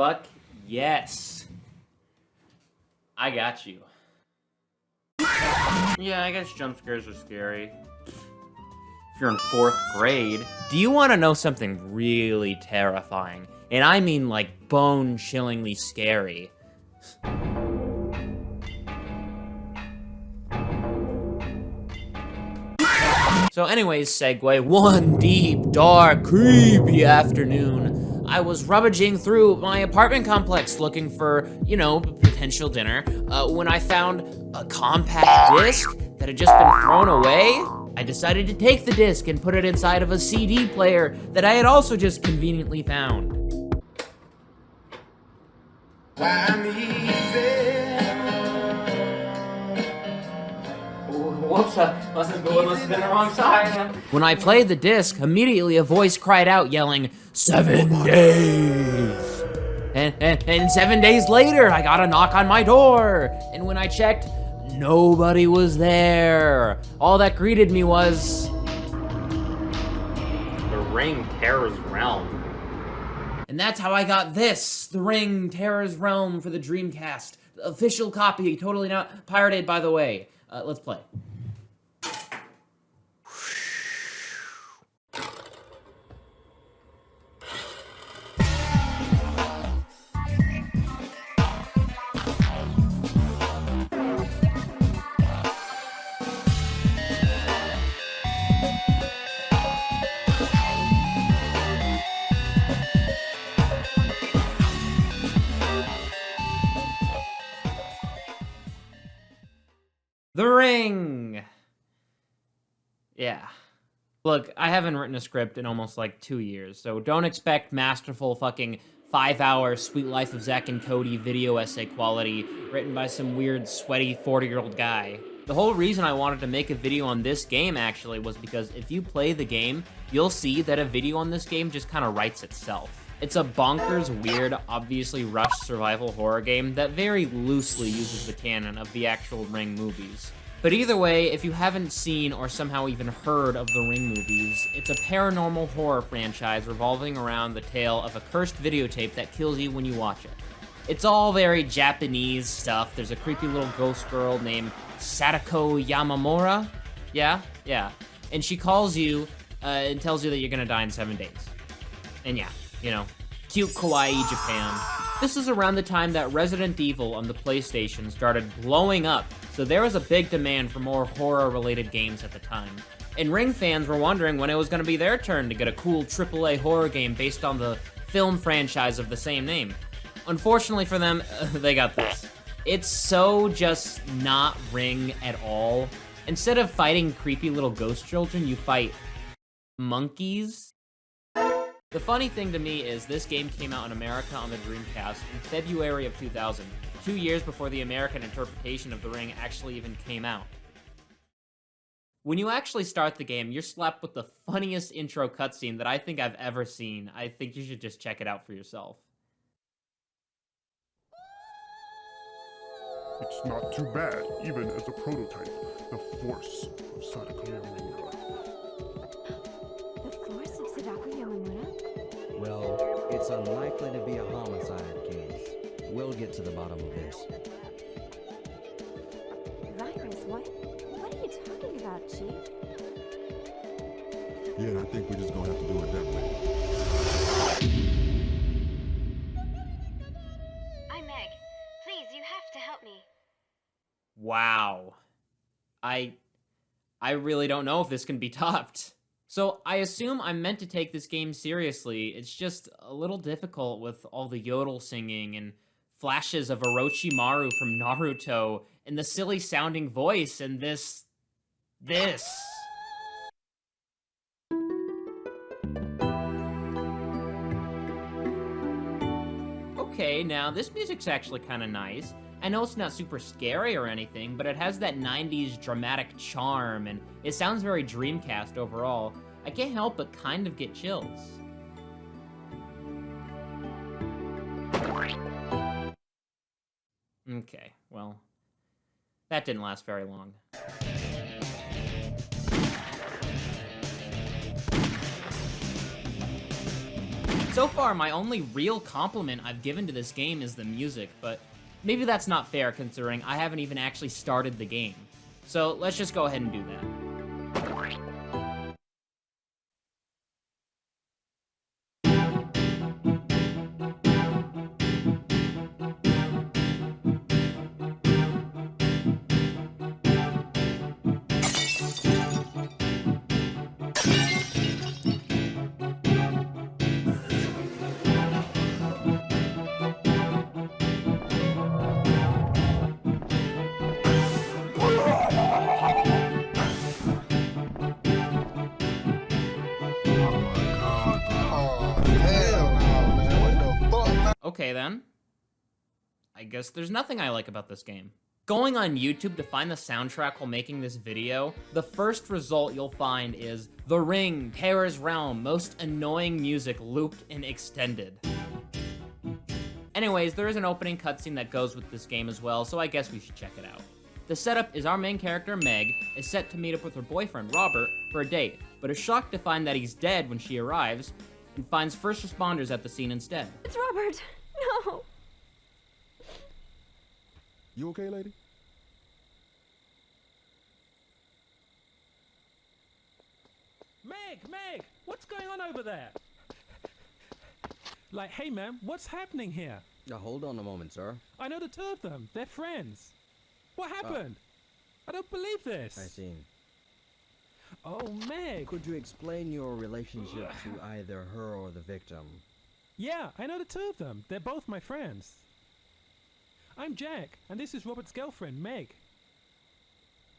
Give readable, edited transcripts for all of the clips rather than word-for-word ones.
fuck yes. I got you. Yeah, I guess jump scares are scary. If you're in 4th grade. Do you want to know something really terrifying? And I mean like bone-chillingly scary. So anyways, segue, one deep, dark, creepy afternoon, I was rummaging through my apartment complex looking for, you know, potential dinner, when I found a compact disc that had just been thrown away. I decided to take the disc and put it inside of a CD player that I had also just conveniently found. Whoops, must have been the wrong side. When I played the disc, immediately a voice cried out yelling, 7 days! And 7 days later, I got a knock on my door. And when I checked, nobody was there. All that greeted me was... The Ring Terror's Realm. And that's how I got this, The Ring Terror's Realm for the Dreamcast. The official copy, totally not pirated, by the way. Let's play. The Ring! Yeah. Look, I haven't written a script in almost like 2 years, so don't expect masterful fucking 5-hour Sweet Life of Zack and Cody video essay quality written by some weird, sweaty 40-year-old guy. The whole reason I wanted to make a video on this game, actually, was because if you play the game, you'll see that a video on this game just kind of writes itself. It's a bonkers, weird, obviously rushed survival horror game that very loosely uses the canon of the actual Ring movies. But either way, if you haven't seen or somehow even heard of the Ring movies, it's a paranormal horror franchise revolving around the tale of a cursed videotape that kills you when you watch it. It's all very Japanese stuff. There's a creepy little ghost girl named Sadako Yamamura. Yeah. And she calls you and tells you that you're gonna die in 7 days. And yeah. You know, cute kawaii Japan. This is around the time that Resident Evil on the PlayStation started blowing up, so there was a big demand for more horror-related games at the time. And Ring fans were wondering when it was gonna be their turn to get a cool AAA horror game based on the film franchise of the same name. Unfortunately for them, they got this. It's so just not Ring at all. Instead of fighting creepy little ghost children, you fight monkeys. The funny thing to me is this game came out in America on the Dreamcast in February of 2000, 2 years before the American interpretation of The Ring actually even came out. When you actually start the game, you're slapped with the funniest intro cutscene that I think I've ever seen. I think you should just check it out for yourself. It's not too bad, even as a prototype. The force of Sadako Yamamura. The force of Sadako Yamamura? Well, it's unlikely to be a homicide case. We'll get to the bottom of this. Virus, what are you talking about, Chief? Yeah, and I think we're just gonna have to do it that way. I'm Meg. Please, you have to help me. Wow. I really don't know if this can be topped. So I assume I'm meant to take this game seriously. It's just a little difficult with all the yodel singing and flashes of Orochimaru from Naruto and the silly sounding voice and this. Okay, now this music's actually kind of nice. I know it's not super scary or anything, but it has that 90s dramatic charm, and it sounds very Dreamcast overall. I can't help but kind of get chills. Okay, well, that didn't last very long. So far, my only real compliment I've given to this game is the music, but maybe that's not fair considering I haven't even actually started the game. So let's just go ahead and do that. Okay then. I guess there's nothing I like about this game. Going on YouTube to find the soundtrack while making this video, the first result you'll find is The Ring, Terror's Realm, most annoying music looped and extended. Anyways, there is an opening cutscene that goes with this game as well, so I guess we should check it out. The setup is our main character, Meg, is set to meet up with her boyfriend, Robert, for a date, but is shocked to find that he's dead when she arrives, and finds first responders at the scene instead. It's Robert. No. You okay, lady? Meg, what's going on over there? Like, hey man, what's happening here? Hold on a moment, sir. I know the two of them. They're friends. What happened? I don't believe this. I see. Oh, Meg. Could you explain your relationship to either her or the victim? Yeah, I know the two of them. They're both my friends. I'm Jack, and this is Robert's girlfriend, Meg.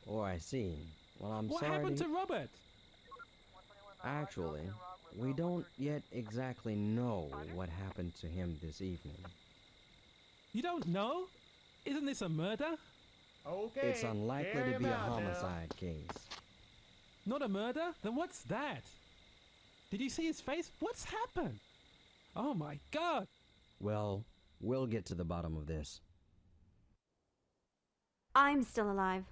Oh, I see. Well, I'm What sorry. happened to Robert? Actually, we don't yet exactly know what happened to him this evening. You don't know? Isn't this a murder? Okay. It's unlikely to be a homicide case. Not a murder? Then what's that? Did you see his face? What's happened? Oh my god! Well, we'll get to the bottom of this. I'm still alive.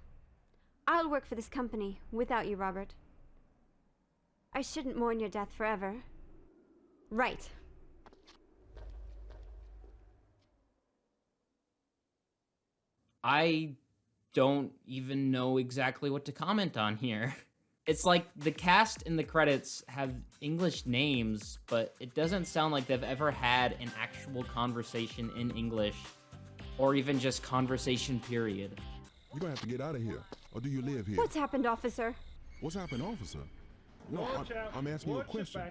I'll work for this company without you, Robert. I shouldn't mourn your death forever. Right. I don't even know exactly what to comment on here. It's like the cast in the credits have English names, but it doesn't sound like they've ever had an actual conversation in English, or even just conversation, period. You're gonna have to get out of here. Or do you live here? What's happened, officer? What's happened, officer? No, I'm asking you a question.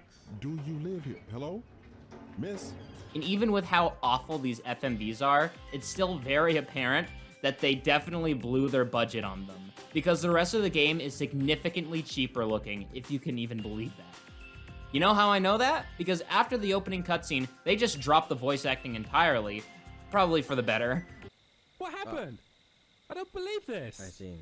Do you live here? Hello? Miss? And even with how awful these FMVs are, it's still very apparent that they definitely blew their budget on them, because the rest of the game is significantly cheaper looking, if you can even believe that. You know how I know that? Because after the opening cutscene, they just dropped the voice acting entirely, probably for the better. What happened? I don't believe this. I see.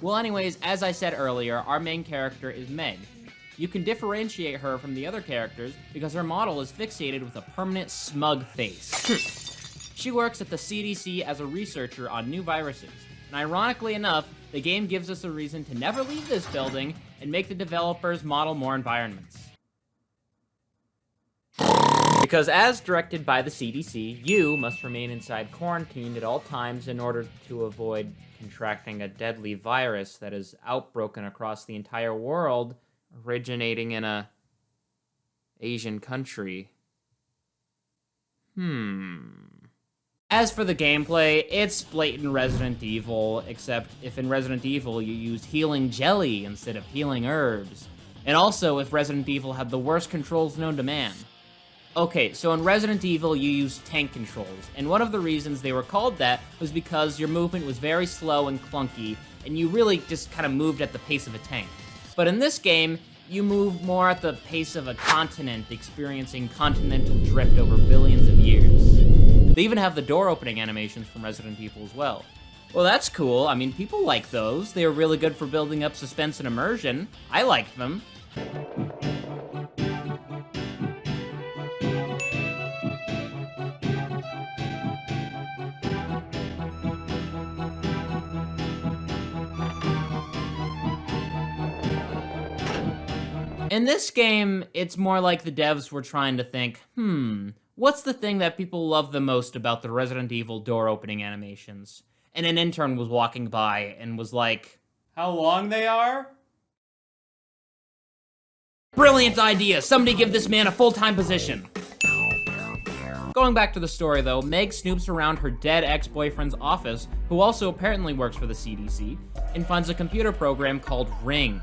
Well, anyways, as I said earlier, our main character is Meg. You can differentiate her from the other characters because her model is fixated with a permanent smug face. She works at the CDC as a researcher on new viruses, and ironically enough, the game gives us a reason to never leave this building and make the developers model more environments. Because as directed by the CDC, you must remain inside quarantine at all times in order to avoid contracting a deadly virus that is outbroken across the entire world, originating in a Asian country. As for the gameplay, it's blatant Resident Evil, except if in Resident Evil you used healing jelly instead of healing herbs. And also if Resident Evil had the worst controls known to man. Okay, so in Resident Evil you used tank controls, and one of the reasons they were called that was because your movement was very slow and clunky, and you really just kind of moved at the pace of a tank. But in this game, you move more at the pace of a continent experiencing continental drift over billions of years. They even have the door opening animations from Resident Evil as well. Well, that's cool. I mean, people like those. They are really good for building up suspense and immersion. I like them. In this game, it's more like the devs were trying to think, what's the thing that people love the most about the Resident Evil door opening animations? And an intern was walking by and was like, how long they are? Brilliant idea! Somebody give this man a full-time position! Going back to the story though, Meg snoops around her dead ex-boyfriend's office, who also apparently works for the CDC, and finds a computer program called Ring.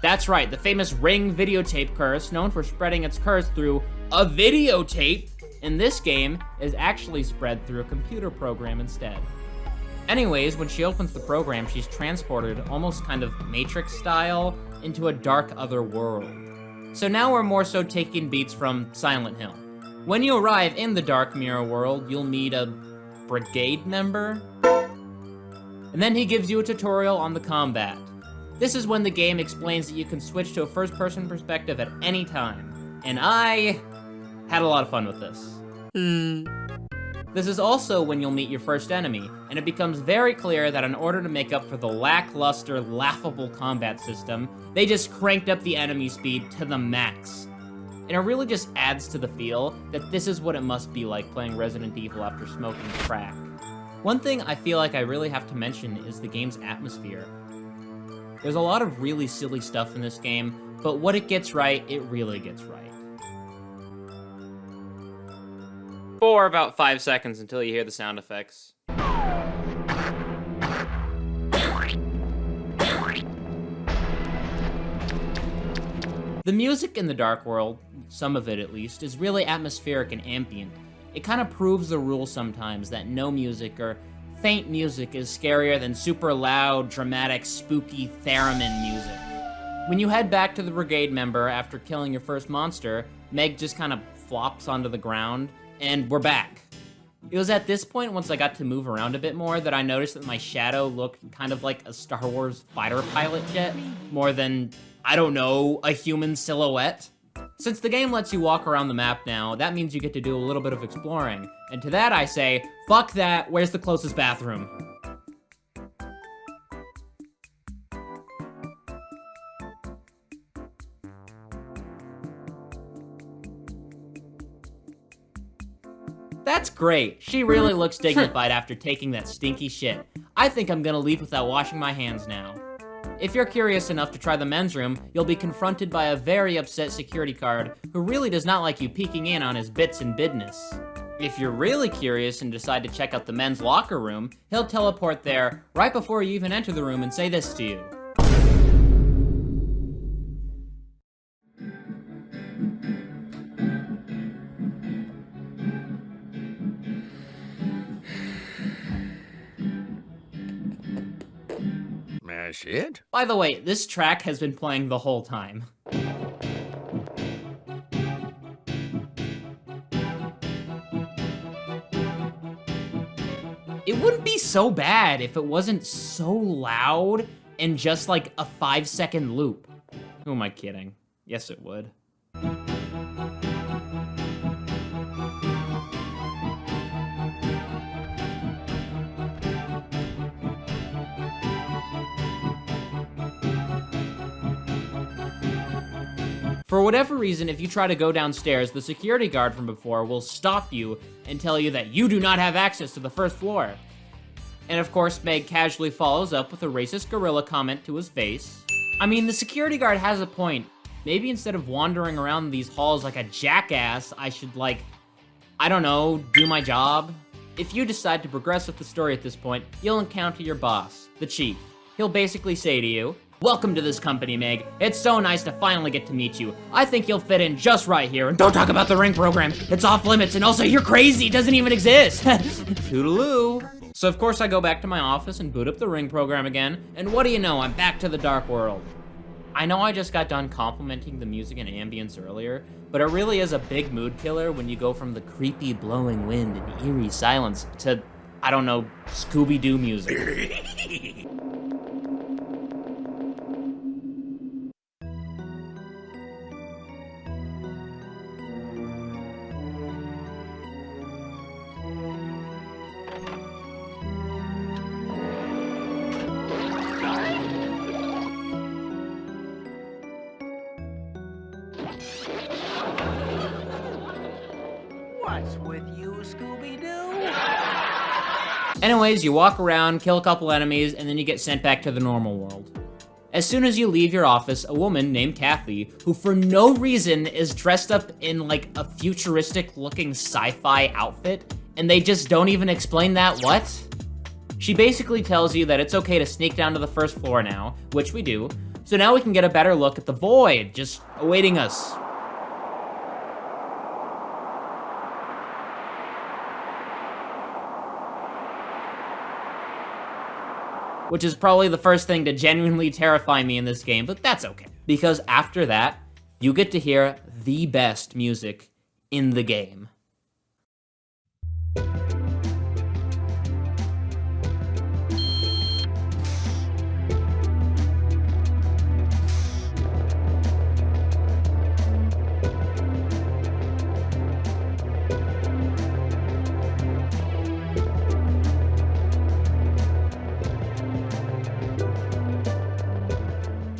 That's right, the famous Ring videotape curse, known for spreading its curse through a videotape, in this game is actually spread through a computer program instead. Anyways, when she opens the program, she's transported, almost kind of Matrix style, into a dark other world. So now we're more so taking beats from Silent Hill. When you arrive in the Dark Mirror world, you'll meet a brigade member, and then he gives you a tutorial on the combat. This is when the game explains that you can switch to a first-person perspective at any time, and I had a lot of fun with this. This is also when you'll meet your first enemy, and it becomes very clear that in order to make up for the lackluster, laughable combat system, they just cranked up the enemy speed to the max. And it really just adds to the feel that this is what it must be like playing Resident Evil after smoking crack. One thing I feel like I really have to mention is the game's atmosphere. There's a lot of really silly stuff in this game, but what it gets right, it really gets right. For about 5 seconds until you hear the sound effects. The music in the Dark World, some of it at least, is really atmospheric and ambient. It kind of proves the rule sometimes that no music or faint music is scarier than super loud, dramatic, spooky theremin music. When you head back to the brigade member after killing your first monster, Meg just kind of flops onto the ground, and we're back. It was at this point, once I got to move around a bit more, that I noticed that my shadow looked kind of like a Star Wars fighter pilot jet, more than, I don't know, a human silhouette. Since the game lets you walk around the map now, that means you get to do a little bit of exploring. And to that I say, fuck that, where's the closest bathroom? That's great. She really looks dignified after taking that stinky shit. I think I'm gonna leave without washing my hands now. If you're curious enough to try the men's room, you'll be confronted by a very upset security guard who really does not like you peeking in on his bits and business. If you're really curious and decide to check out the men's locker room, he'll teleport there right before you even enter the room and say this to you. That's it? By the way, this track has been playing the whole time. It wouldn't be so bad if it wasn't so loud and just like a 5-second loop. Who am I kidding? Yes, it would. For whatever reason, if you try to go downstairs, the security guard from before will stop you and tell you that you do not have access to the first floor. And of course, Meg casually follows up with a racist gorilla comment to his face. I mean, the security guard has a point. Maybe instead of wandering around these halls like a jackass, I should, like, I don't know, do my job? If you decide to progress with the story at this point, you'll encounter your boss, the chief. He'll basically say to you, "Welcome to this company, Meg. It's so nice to finally get to meet you. I think you'll fit in just right here, and don't talk about the Ring program. It's off limits, and also you're crazy. It doesn't even exist." Toodaloo. So of course I go back to my office and boot up the Ring program again, and what do you know, I'm back to the Dark World. I know I just got done complimenting the music and ambience earlier, but it really is a big mood killer when you go from the creepy blowing wind and eerie silence to, I don't know, Scooby-Doo music. What's with you, Scooby-Doo? Anyways, you walk around, kill a couple enemies, and then you get sent back to the normal world. As soon as you leave your office, a woman named Kathy, who for no reason is dressed up in like a futuristic looking sci-fi outfit, and they just don't even explain that what? She basically tells you that it's okay to sneak down to the first floor now, which we do, so now we can get a better look at the void just awaiting us. Which is probably the first thing to genuinely terrify me in this game, but that's okay. Because after that, you get to hear the best music in the game.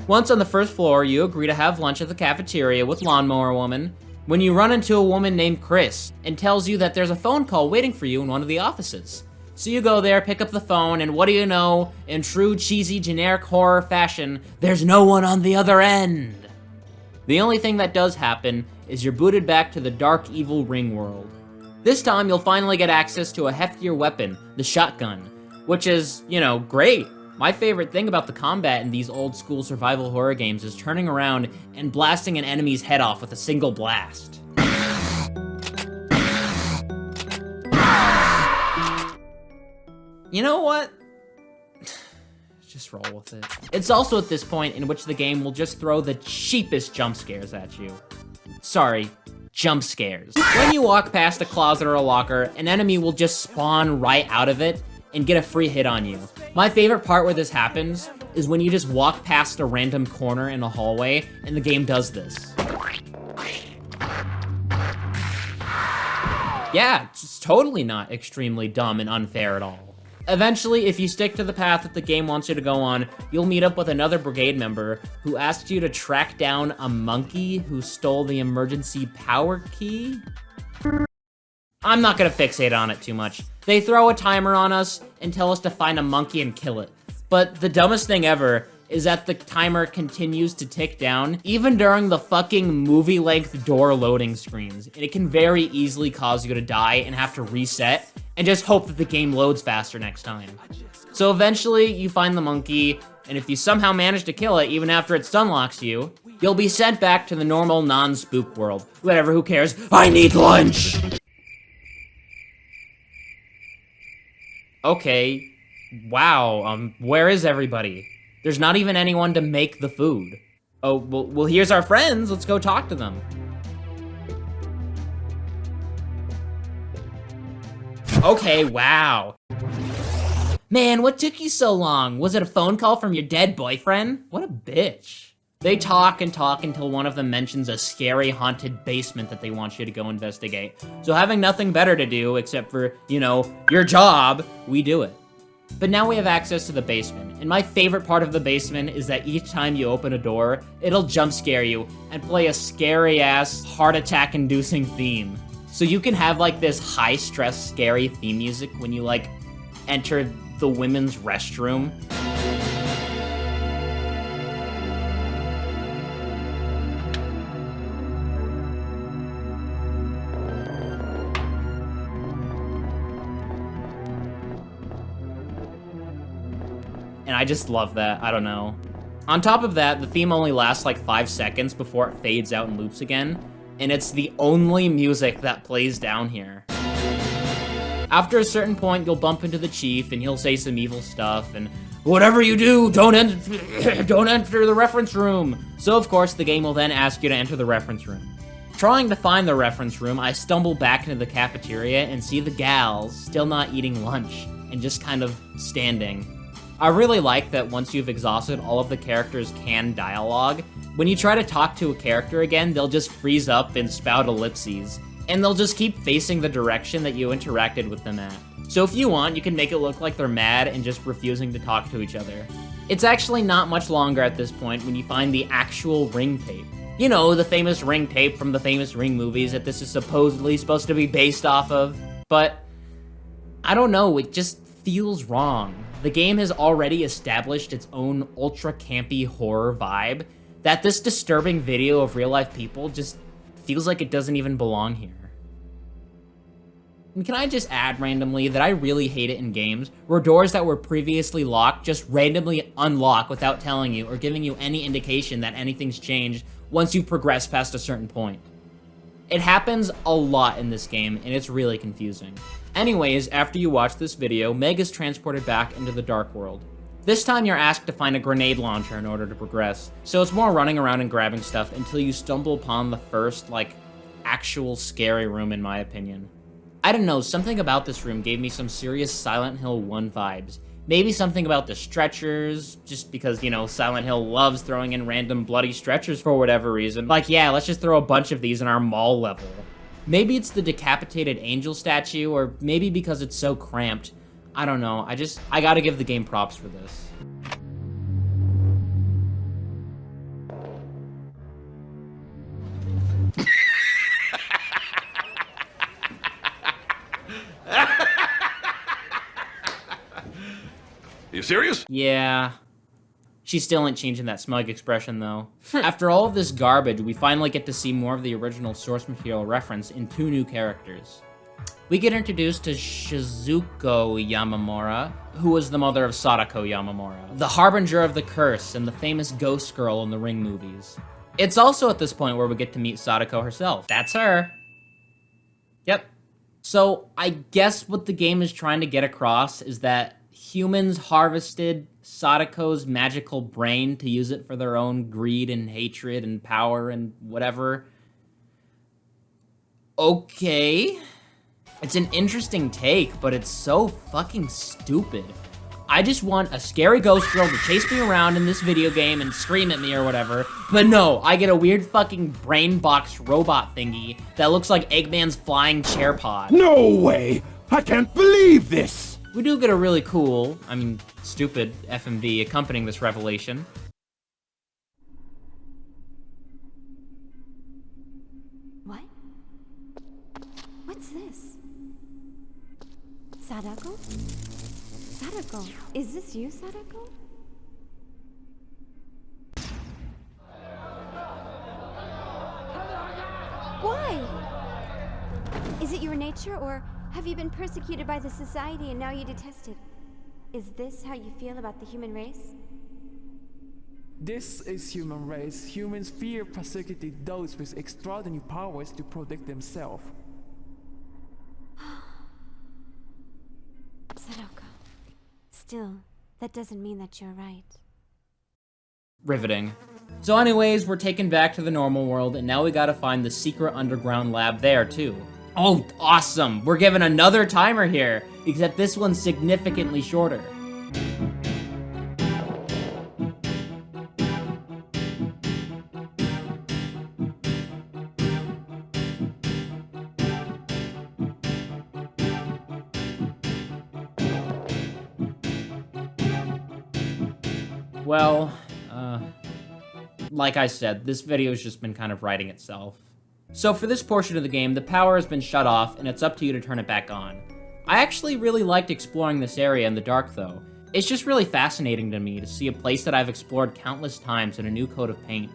Once on the first floor, you agree to have lunch at the cafeteria with Lawnmower Woman, when you run into a woman named Chris, and tells you that there's a phone call waiting for you in one of the offices. So you go there, pick up the phone, and what do you know, in true cheesy generic horror fashion, there's no one on the other end. The only thing that does happen is you're booted back to the dark evil ring world. This time you'll finally get access to a heftier weapon, the shotgun, which is, you know, great. My favorite thing about the combat in these old school survival horror games is turning around and blasting an enemy's head off with a single blast. You know what? Just roll with it. It's also at this point in which the game will just throw the cheapest jump scares at you. Sorry, jump scares. When you walk past a closet or a locker, an enemy will just spawn right out of it and get a free hit on you. My favorite part where this happens is when you just walk past a random corner in a hallway and the game does this. Yeah, it's totally not extremely dumb and unfair at all. Eventually, if you stick to the path that the game wants you to go on, you'll meet up with another brigade member who asks you to track down a monkey who stole the emergency power key? I'm not gonna fixate on it too much. They throw a timer on us and tell us to find a monkey and kill it. But the dumbest thing ever is that the timer continues to tick down, even during the fucking movie-length door loading screens. And it can very easily cause you to die and have to reset, and just hope that the game loads faster next time. So eventually, you find the monkey, and if you somehow manage to kill it, even after it stunlocks you, you'll be sent back to the normal non-spook world. Whatever, who cares? I need lunch! Okay, wow, where is everybody? There's not even anyone to make the food. Oh, well, here's our friends, let's go talk to them. Okay, wow. Man, what took you so long? Was it a phone call from your dead boyfriend? What a bitch. They talk and talk until one of them mentions a scary haunted basement that they want you to go investigate. So having nothing better to do except for, you know, your job, we do it. But now we have access to the basement, and my favorite part of the basement is that each time you open a door, it'll jump scare you and play a scary-ass, heart attack-inducing theme. So you can have, like, this high-stress, scary theme music when you, like, enter the women's restroom. And I just love that, I don't know. On top of that, the theme only lasts like 5 seconds before it fades out and loops again, and it's the only music that plays down here. After a certain point, you'll bump into the chief, and he'll say some evil stuff, and whatever you do, don't enter the reference room. So of course, the game will then ask you to enter the reference room. Trying to find the reference room, I stumble back into the cafeteria and see the gals still not eating lunch, and just kind of standing. I really like that once you've exhausted all of the characters' canned dialogue, when you try to talk to a character again, they'll just freeze up and spout ellipses, and they'll just keep facing the direction that you interacted with them at. So if you want, you can make it look like they're mad and just refusing to talk to each other. It's actually not much longer at this point when you find the actual ring tape. You know, the famous Ring tape from the famous Ring movies that this is supposedly supposed to be based off of. But, I don't know, it just feels wrong. The game has already established its own ultra-campy horror vibe that this disturbing video of real-life people just feels like it doesn't even belong here. And can I just add randomly that I really hate it in games where doors that were previously locked just randomly unlock without telling you or giving you any indication that anything's changed once you've progressed past a certain point. It happens a lot in this game, and it's really confusing. Anyways, after you watch this video, Meg is transported back into the Dark World. This time you're asked to find a grenade launcher in order to progress, so it's more running around and grabbing stuff until you stumble upon the first, actual scary room in my opinion. I don't know, something about this room gave me some serious Silent Hill 1 vibes. Maybe something about the stretchers, just because, you know, Silent Hill loves throwing in random bloody stretchers for whatever reason. Like, yeah, let's just throw a bunch of these in our mall level. Maybe it's the decapitated angel statue, or maybe because it's so cramped. I don't know, I gotta give the game props for this. You serious? Yeah. She still ain't changing that smug expression, though. After all of this garbage, we finally get to see more of the original source material reference in 2 new characters. We get introduced to Shizuko Yamamura, who was the mother of Sadako Yamamura, the harbinger of the curse and the famous ghost girl in the Ring movies. It's also at this point where we get to meet Sadako herself. That's her. Yep. So, I guess what the game is trying to get across is that humans harvested Sadako's magical brain to use it for their own greed and hatred and power and whatever. Okay. It's an interesting take, but it's so fucking stupid. I just want a scary ghost girl to chase me around in this video game and scream at me or whatever, but no, I get a weird fucking brain box robot thingy that looks like Eggman's flying chair pod. No way! I can't believe this! We do get a really cool, stupid FMV accompanying this revelation. What? What's this? Sadako? Sadako, is this you, Sadako? Why? Is it your nature, or have you been persecuted by the society and now you detest it? Is this how you feel about the human race? This is human race. Humans fear persecuting those with extraordinary powers to protect themselves. Sadako. Still, that doesn't mean that you're right. Riveting. So anyways, we're taken back to the normal world, and now we gotta find the secret underground lab there, too. Oh, awesome! We're given another timer here, except this one's significantly shorter. Well, like I said, this video's just been kind of writing itself. So for this portion of the game, the power has been shut off, and it's up to you to turn it back on. I actually really liked exploring this area in the dark, though. It's just really fascinating to me to see a place that I've explored countless times in a new coat of paint.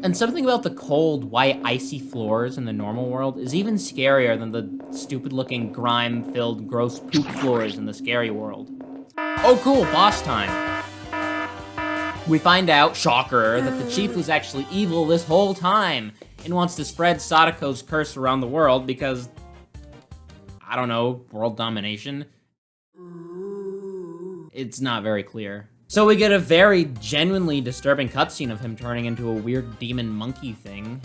And something about the cold, white, icy floors in the normal world is even scarier than the stupid-looking, grime-filled, gross poop floors in the scary world. Oh cool, boss time! We find out, shocker, that the chief was actually evil this whole time and wants to spread Sadako's curse around the world because, I don't know, world domination? It's not very clear. So we get a very genuinely disturbing cutscene of him turning into a weird demon monkey thing.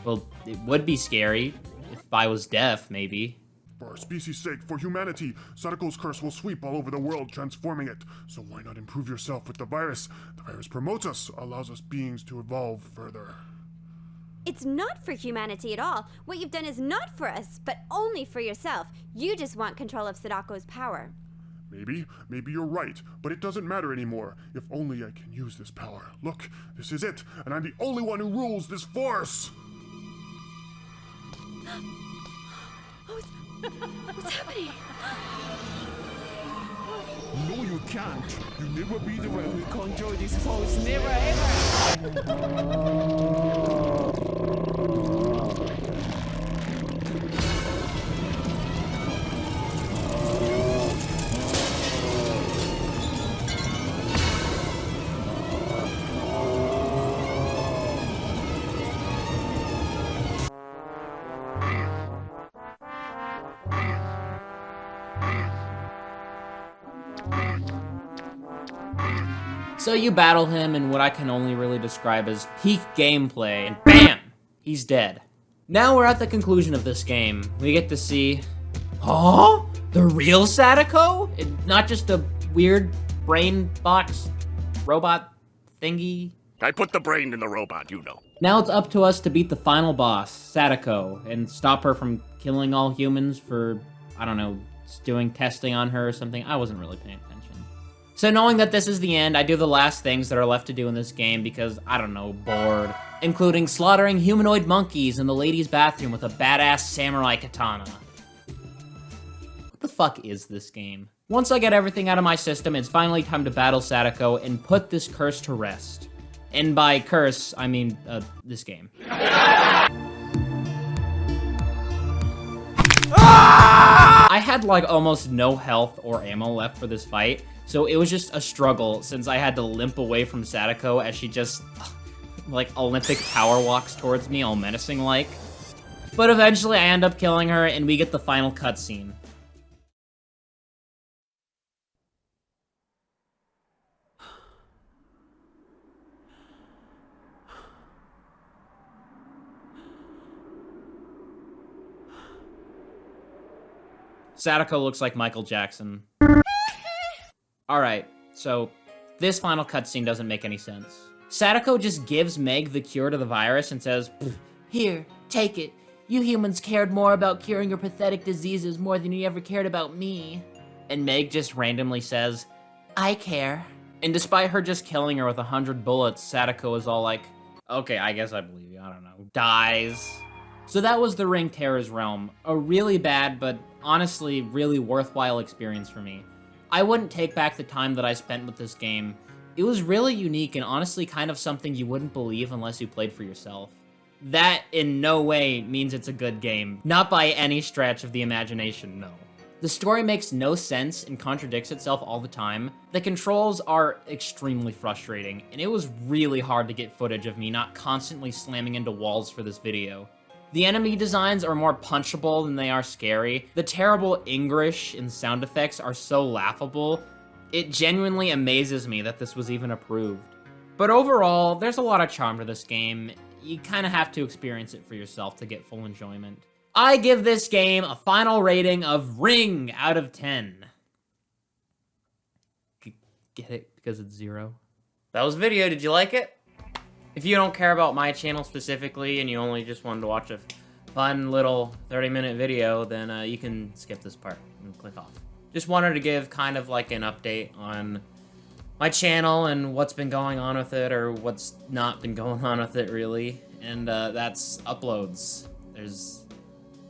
Well, it would be scary if I was deaf, maybe. For our species' sake, for humanity, Sadako's curse will sweep all over the world, transforming it. So why not improve yourself with the virus? The virus promotes us, allows us beings to evolve further. It's not for humanity at all. What you've done is not for us, but only for yourself. You just want control of Sadako's power. Maybe you're right, but it doesn't matter anymore. If only I can use this power. Look, this is it, and I'm the only one who rules this force! What's happening? No, you can't. You never be the one who Control this force, never ever! So you battle him in what I can only really describe as peak gameplay, and BAM! He's dead. Now we're at the conclusion of this game. We get to see... Huh? The real Sadako? Not just a weird brain box robot thingy? I put the brain in the robot, you know. Now it's up to us to beat the final boss, Sadako, and stop her from killing all humans for, I don't know, doing testing on her or something. I wasn't really paying attention. So knowing that this is the end, I do the last things that are left to do in this game because, I don't know, bored. Including slaughtering humanoid monkeys in the ladies' bathroom with a badass samurai katana. What the fuck is this game? Once I get everything out of my system, it's finally time to battle Sadako and put this curse to rest. And by curse, I mean, this game. I had like almost no health or ammo left for this fight, so it was just a struggle since I had to limp away from Sadako as she just, like, Olympic power walks towards me all menacing-like. But eventually I end up killing her and we get the final cutscene. Sadako looks like Michael Jackson. Alright, so this final cutscene doesn't make any sense. Sadako just gives Meg the cure to the virus and says, "Here, take it. You humans cared more about curing your pathetic diseases more than you ever cared about me." And Meg just randomly says, "I care." And despite her just killing her with 100 bullets, Sadako is all like, "Okay, I guess I believe you, I don't know." Dies. So that was The Ring Terror's Realm. A really bad, but honestly really worthwhile experience for me. I wouldn't take back the time that I spent with this game. It was really unique and honestly kind of something you wouldn't believe unless you played for yourself. That in no way means it's a good game. Not by any stretch of the imagination, no. The story makes no sense and contradicts itself all the time. The controls are extremely frustrating, and it was really hard to get footage of me not constantly slamming into walls for this video. The enemy designs are more punchable than they are scary. The terrible English and sound effects are so laughable. It genuinely amazes me that this was even approved. But overall, there's a lot of charm to this game. You kind of have to experience it for yourself to get full enjoyment. I give this game a final rating of Ring out of 10. Get it? Because it's 0. That was the video. Did you like it? If you don't care about my channel specifically and you only just wanted to watch a fun little 30-minute video, then you can skip this part and click off. Just wanted to give kind of like an update on my channel and what's been going on with it or what's not been going on with it really. And that's uploads. There's,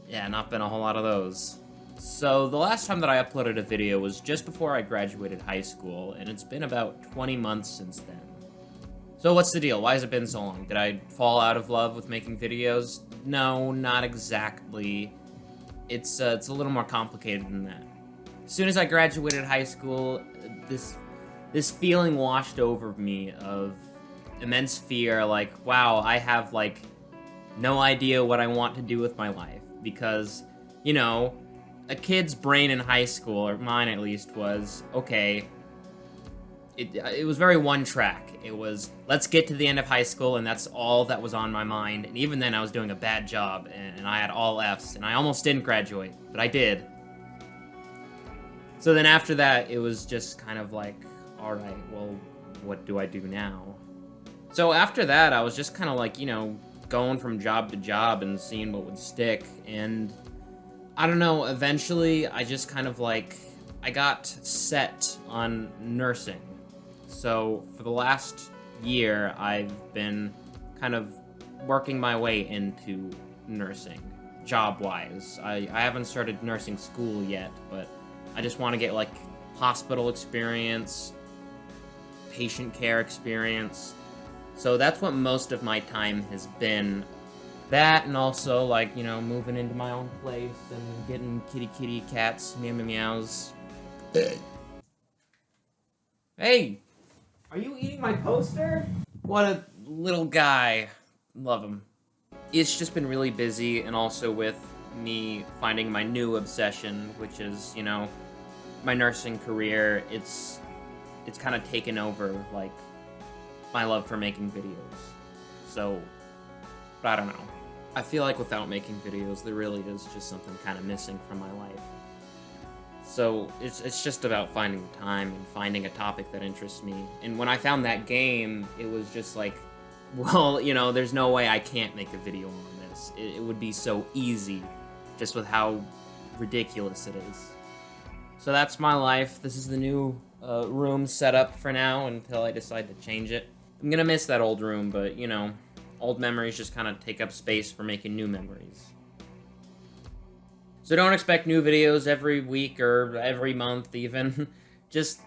yeah, not been a whole lot of those. So the last time that I uploaded a video was just before I graduated high school, and it's been about 20 months since then. So what's the deal? Why has it been so long? Did I fall out of love with making videos? No, not exactly. It's a little more complicated than that. As soon as I graduated high school, this feeling washed over me of immense fear, like, wow, I have, like, no idea what I want to do with my life. Because, you know, a kid's brain in high school, or mine at least, was, okay, it was very one track. It was, let's get to the end of high school, and that's all that was on my mind. And even then, I was doing a bad job, and I had all Fs, and I almost didn't graduate, but I did. So then after that, it was just kind of like, all right, well, what do I do now? So after that, I was just kind of like, you know, going from job to job and seeing what would stick, and I don't know, eventually, I just kind of like, I got set on nursing. So for the last year, I've been kind of working my way into nursing, job-wise. I haven't started nursing school yet, but I just want to get, like, hospital experience, patient care experience. So that's what most of my time has been. That, and also, like, you know, moving into my own place and getting kitty cats, meow meow meows. Hey! Are you eating my poster? What a little guy. Love him. It's just been really busy, and also with me finding my new obsession, which is, you know, my nursing career. It's kind of taken over, like, my love for making videos. So, I don't know. I feel like without making videos, there really is just something kind of missing from my life. So, it's just about finding time and finding a topic that interests me. And when I found that game, it was just like, well, you know, there's no way I can't make a video on this. It would be so easy, just with how ridiculous it is. So that's my life. This is the new room setup for now until I decide to change it. I'm gonna miss that old room, but, you know, old memories just kind of take up space for making new memories. So don't expect new videos every week or every month even. Just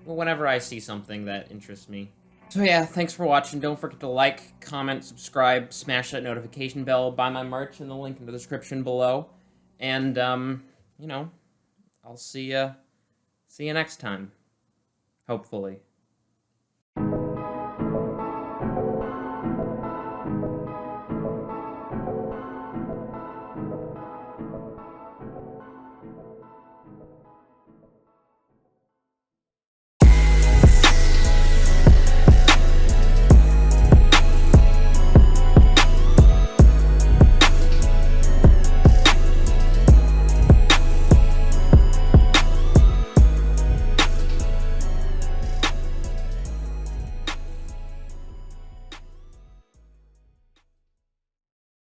whenever I see something that interests me. So yeah, thanks for watching. Don't forget to like, comment, subscribe, smash that notification bell, buy my merch in the link in the description below. And, you know, I'll see ya next time. Hopefully.